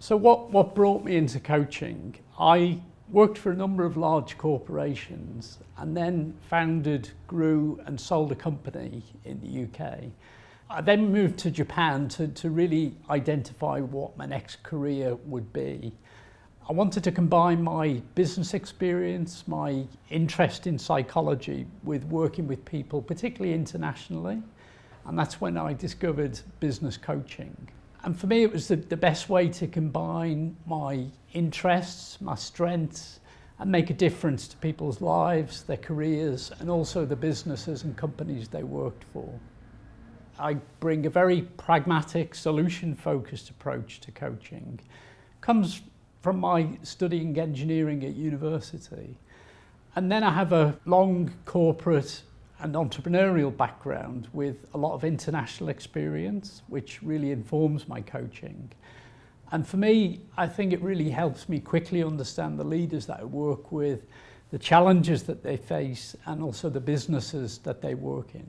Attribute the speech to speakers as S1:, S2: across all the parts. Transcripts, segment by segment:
S1: So what brought me into coaching? I worked for a number of large corporations and then founded, grew and sold a company in the UK. I then moved to Japan to really identify what my next career would be. I wanted to combine my business experience, my interest in psychology with working with people, particularly internationally. And that's when I discovered business coaching. And for me, it was the best way to combine my interests, my strengths, and make a difference to people's lives, their careers, and also the businesses and companies they worked for. I bring a very pragmatic, solution-focused approach to coaching. It comes from my studying engineering at university. And then I have a long corporate and entrepreneurial background with a lot of international experience, which really informs my coaching. And for me, I think it really helps me quickly understand the leaders that I work with, the challenges that they face, and also the businesses that they work in.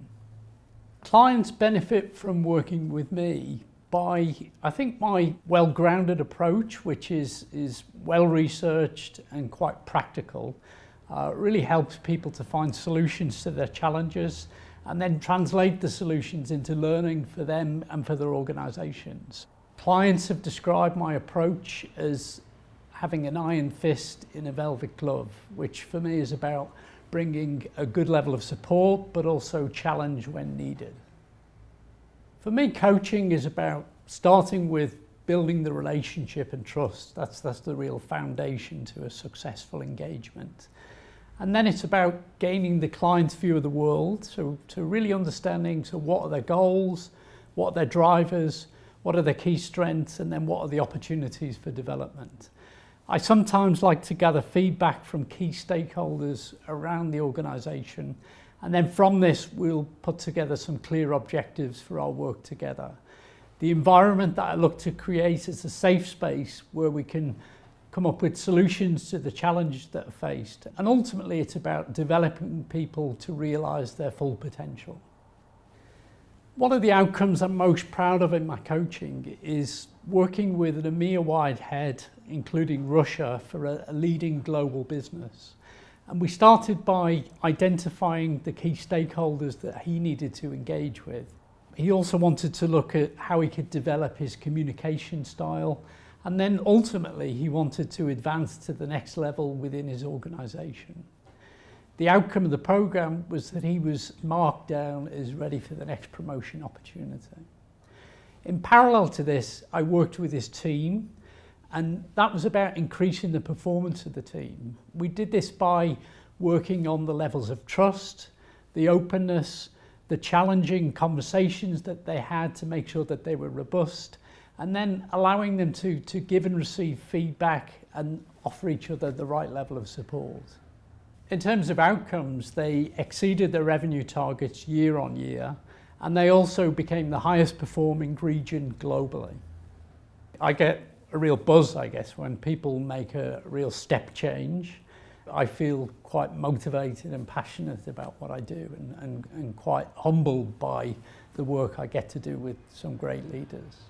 S1: Clients benefit from working with me by, I think, my well-grounded approach, which is well-researched and quite practical. Really helps people to find solutions to their challenges and then translate the solutions into learning for them and for their organisations. Clients have described my approach as having an iron fist in a velvet glove, which for me is about bringing a good level of support but also challenge when needed. For me, coaching is about starting with building the relationship and trust. That's the real foundation to a successful engagement. And then it's about gaining the client's view of the world, so to really understanding what are their goals, what are their drivers, what are their key strengths, and then what are the opportunities for development. I sometimes like to gather feedback from key stakeholders around the organisation, and then from this we'll put together some clear objectives for our work together. The environment that I look to create is a safe space where we can come up with solutions to the challenges that are faced. And ultimately it's about developing people to realise their full potential. One of the outcomes I'm most proud of in my coaching is working with an EMEA-wide head, including Russia, for a leading global business. And we started by identifying the key stakeholders that he needed to engage with. He also wanted to look at how he could develop his communication style, and then ultimately he wanted to advance to the next level within his organisation. The outcome of the programme was that he was marked down as ready for the next promotion opportunity. In parallel to this, I worked with his team, and that was about increasing the performance of the team. We did this by working on the levels of trust, the openness, the challenging conversations that they had to make sure that they were robust, and then allowing them to give and receive feedback and offer each other the right level of support. In terms of outcomes, they exceeded their revenue targets year on year, and they also became the highest performing region globally. I get a real buzz, I guess, when people make a real step change. I feel quite motivated and passionate about what I do and quite humbled by the work I get to do with some great leaders.